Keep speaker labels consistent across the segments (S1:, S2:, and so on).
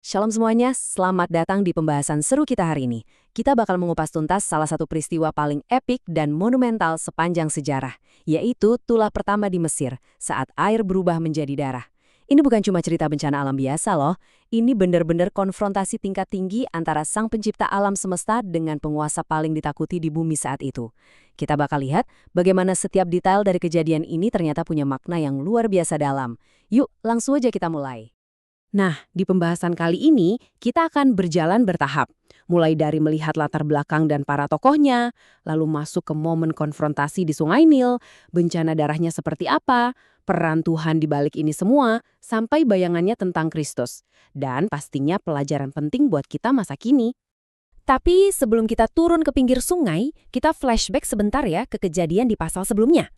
S1: Shalom semuanya, selamat datang di pembahasan seru kita hari ini. Kita bakal mengupas tuntas salah satu peristiwa paling epik dan monumental sepanjang sejarah, yaitu tulah pertama di Mesir saat air berubah menjadi darah. Ini bukan cuma cerita bencana alam biasa loh, ini benar-benar konfrontasi tingkat tinggi antara sang pencipta alam semesta dengan penguasa paling ditakuti di bumi saat itu. Kita bakal lihat bagaimana setiap detail dari kejadian ini ternyata punya makna yang luar biasa dalam. Yuk, langsung aja kita mulai. Nah, di pembahasan kali ini, kita akan berjalan bertahap. Mulai dari melihat latar belakang dan para tokohnya, lalu masuk ke momen konfrontasi di Sungai Nil, bencana darahnya seperti apa, peran Tuhan di balik ini semua, sampai bayangannya tentang Kristus. Dan pastinya pelajaran penting buat kita masa kini. Tapi sebelum kita turun ke pinggir sungai, kita flashback sebentar ya ke kejadian di pasal sebelumnya.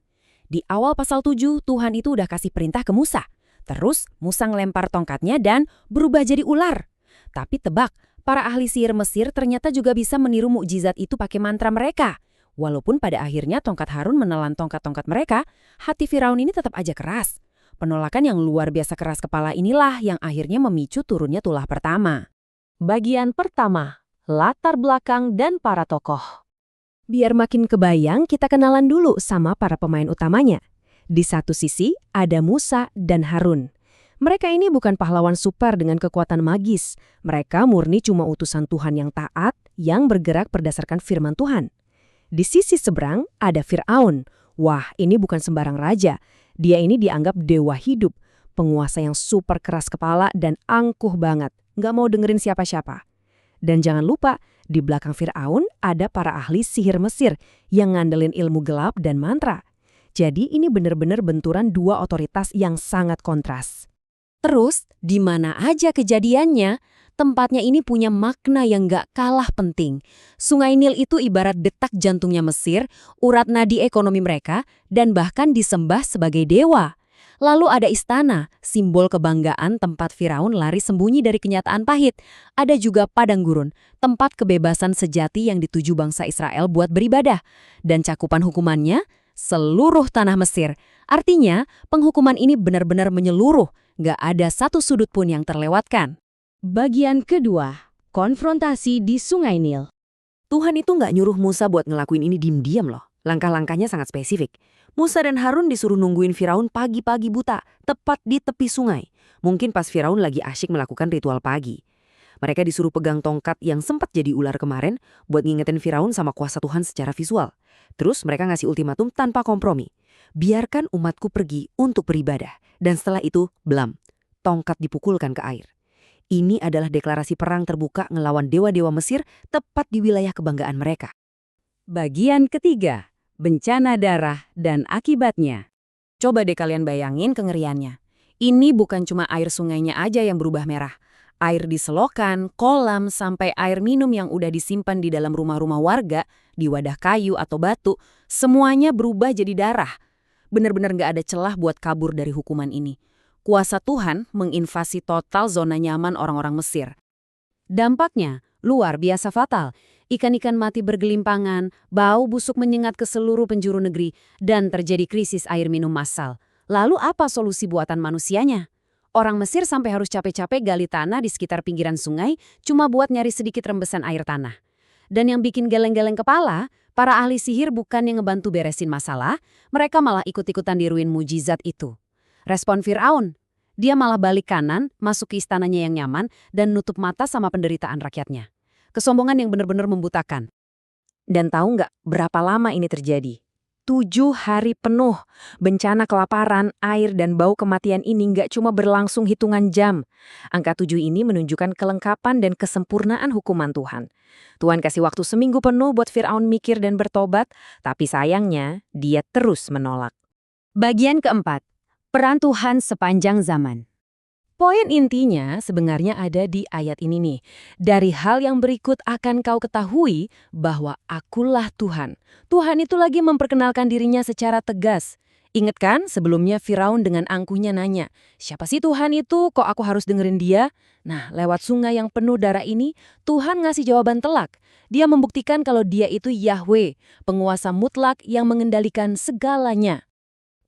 S1: Di awal pasal 7, Tuhan itu udah kasih perintah ke Musa. Terus Musa ngelempar tongkatnya dan berubah jadi ular. Tapi tebak, para ahli sihir Mesir ternyata juga bisa meniru mukjizat itu pakai mantra mereka. Walaupun pada akhirnya tongkat Harun menelan tongkat-tongkat mereka, hati Firaun ini tetap aja keras. Penolakan yang luar biasa keras kepala inilah yang akhirnya memicu turunnya tulah pertama. Bagian pertama, latar belakang dan para tokoh. Biar makin kebayang, kita kenalan dulu sama para pemain utamanya. Di satu sisi, ada Musa dan Harun. Mereka ini bukan pahlawan super dengan kekuatan magis. Mereka murni cuma utusan Tuhan yang taat, yang bergerak berdasarkan firman Tuhan. Di sisi seberang, ada Fir'aun. Wah, ini bukan sembarang raja. Dia ini dianggap dewa hidup. Penguasa yang super keras kepala dan angkuh banget. Nggak mau dengerin siapa-siapa. Dan jangan lupa, di belakang Fir'aun ada para ahli sihir Mesir yang ngandelin ilmu gelap dan mantra. Jadi ini benar-benar benturan dua otoritas yang sangat kontras. Terus, di mana aja kejadiannya, tempatnya ini punya makna yang gak kalah penting. Sungai Nil itu ibarat detak jantungnya Mesir, urat nadi ekonomi mereka, dan bahkan disembah sebagai dewa. Lalu ada istana, simbol kebanggaan tempat Firaun lari sembunyi dari kenyataan pahit. Ada juga padang gurun, tempat kebebasan sejati yang dituju bangsa Israel buat beribadah. Dan cakupan hukumannya, seluruh tanah Mesir. Artinya, penghukuman ini benar-benar menyeluruh, gak ada satu sudut pun yang terlewatkan. Bagian kedua, konfrontasi di Sungai Nil. Tuhan itu gak nyuruh Musa buat ngelakuin ini diam-diam loh. Langkah-langkahnya sangat spesifik. Musa dan Harun disuruh nungguin Firaun pagi-pagi buta, tepat di tepi sungai. Mungkin pas Firaun lagi asyik melakukan ritual pagi. Mereka disuruh pegang tongkat yang sempat jadi ular kemarin buat ngingetin Firaun sama kuasa Tuhan secara visual. Terus mereka ngasih ultimatum tanpa kompromi. Biarkan umatku pergi untuk beribadah. Dan setelah itu, blam, tongkat dipukulkan ke air. Ini adalah deklarasi perang terbuka ngelawan dewa-dewa Mesir tepat di wilayah kebanggaan mereka. Bagian ketiga, bencana darah dan akibatnya. Coba deh kalian bayangin kengeriannya. Ini bukan cuma air sungainya aja yang berubah merah. Air di selokan, kolam, sampai air minum yang udah disimpan di dalam rumah-rumah warga, di wadah kayu atau batu, semuanya berubah jadi darah. Benar-benar nggak ada celah buat kabur dari hukuman ini. Kuasa Tuhan menginvasi total zona nyaman orang-orang Mesir. Dampaknya luar biasa fatal. Ikan-ikan mati bergelimpangan, bau busuk menyengat ke seluruh penjuru negeri, dan terjadi krisis air minum massal. Lalu apa solusi buatan manusianya? Orang Mesir sampai harus capek-capek gali tanah di sekitar pinggiran sungai cuma buat nyari sedikit rembesan air tanah. Dan yang bikin geleng-geleng kepala, para ahli sihir bukan yang ngebantu beresin masalah, mereka malah ikut-ikutan diruin mujizat itu. Respon Fir'aun, dia malah balik kanan, masuk ke istananya yang nyaman, dan nutup mata sama penderitaan rakyatnya. Kesombongan yang benar-benar membutakan. Dan tahu nggak berapa lama ini terjadi? 7 hari penuh. Bencana kelaparan, air, dan bau kematian ini nggak cuma berlangsung hitungan jam. Angka 7 ini menunjukkan kelengkapan dan kesempurnaan hukuman Tuhan. Tuhan kasih waktu seminggu penuh buat Fir'aun mikir dan bertobat, tapi sayangnya dia terus menolak. Bagian keempat, peran Tuhan sepanjang zaman. Poin intinya sebenarnya ada di ayat ini nih. Dari hal yang berikut akan kau ketahui bahwa akulah Tuhan. Tuhan itu lagi memperkenalkan dirinya secara tegas. Ingat kan sebelumnya Firaun dengan angkuhnya nanya, siapa sih Tuhan itu kok aku harus dengerin dia? Nah, lewat sungai yang penuh darah ini, Tuhan ngasih jawaban telak. Dia membuktikan kalau dia itu Yahweh, penguasa mutlak yang mengendalikan segalanya.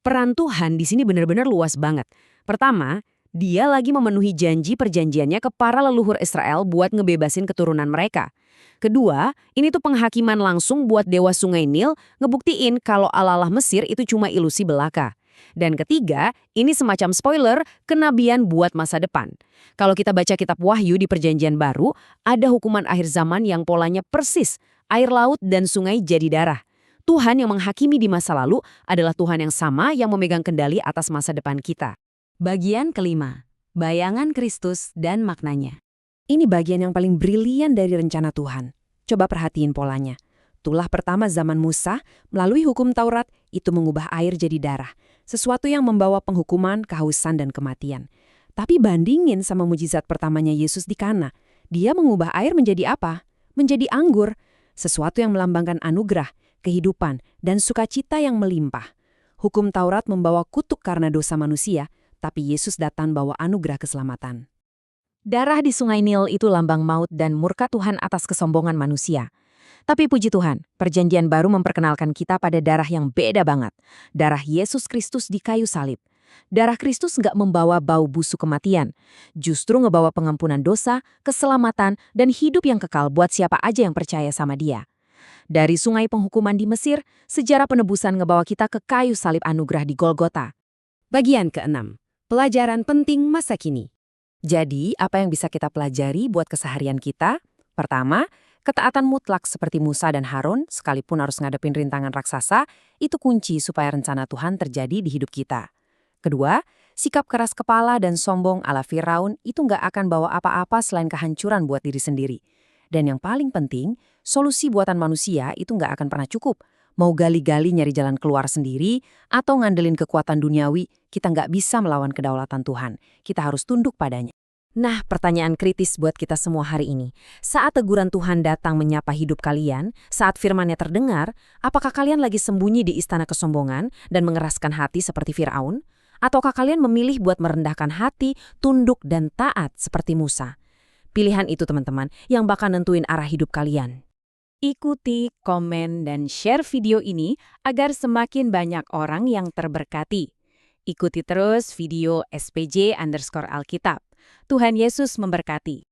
S1: Peran Tuhan di sini benar-benar luas banget. Pertama, Dia lagi memenuhi janji perjanjiannya ke para leluhur Israel buat ngebebasin keturunan mereka. Kedua, ini tuh penghakiman langsung buat dewa Sungai Nil ngebuktiin kalau Allah Mesir itu cuma ilusi belaka. Dan ketiga, ini semacam spoiler kenabian buat masa depan. Kalau kita baca kitab Wahyu di Perjanjian Baru, ada hukuman akhir zaman yang polanya persis, air laut dan sungai jadi darah. Tuhan yang menghakimi di masa lalu adalah Tuhan yang sama yang memegang kendali atas masa depan kita. Bagian kelima, bayangan Kristus dan maknanya. Ini bagian yang paling brilian dari rencana Tuhan. Coba perhatiin polanya. Tulah pertama zaman Musa, melalui hukum Taurat, itu mengubah air jadi darah. Sesuatu yang membawa penghukuman, kehausan, dan kematian. Tapi bandingin sama mujizat pertamanya Yesus di Kana. Dia mengubah air menjadi apa? Menjadi anggur. Sesuatu yang melambangkan anugerah, kehidupan, dan sukacita yang melimpah. Hukum Taurat membawa kutuk karena dosa manusia, tapi Yesus datang bawa anugerah keselamatan. Darah di Sungai Nil itu lambang maut dan murka Tuhan atas kesombongan manusia. Tapi puji Tuhan, Perjanjian Baru memperkenalkan kita pada darah yang beda banget. Darah Yesus Kristus di kayu salib. Darah Kristus nggak membawa bau busuk kematian. Justru ngebawa pengampunan dosa, keselamatan, dan hidup yang kekal buat siapa aja yang percaya sama Dia. Dari sungai penghukuman di Mesir, sejarah penebusan ngebawa kita ke kayu salib anugerah di Golgota. Bagian keenam. Pelajaran penting masa kini. Jadi, apa yang bisa kita pelajari buat keseharian kita? Pertama, ketaatan mutlak seperti Musa dan Harun, sekalipun harus ngadepin rintangan raksasa, itu kunci supaya rencana Tuhan terjadi di hidup kita. Kedua, sikap keras kepala dan sombong ala Firaun itu nggak akan bawa apa-apa selain kehancuran buat diri sendiri. Dan yang paling penting, solusi buatan manusia itu nggak akan pernah cukup. Mau gali-gali nyari jalan keluar sendiri, atau ngandelin kekuatan duniawi, kita nggak bisa melawan kedaulatan Tuhan. Kita harus tunduk padanya. Nah, pertanyaan kritis buat kita semua hari ini. Saat teguran Tuhan datang menyapa hidup kalian, saat firman-Nya terdengar, apakah kalian lagi sembunyi di istana kesombongan dan mengeraskan hati seperti Firaun? Ataukah kalian memilih buat merendahkan hati, tunduk, dan taat seperti Musa? Pilihan itu, teman-teman, yang bakal nentuin arah hidup kalian. Ikuti, komen, dan share video ini agar semakin banyak orang yang terberkati. Ikuti terus video SPJ_Alkitab. Tuhan Yesus memberkati.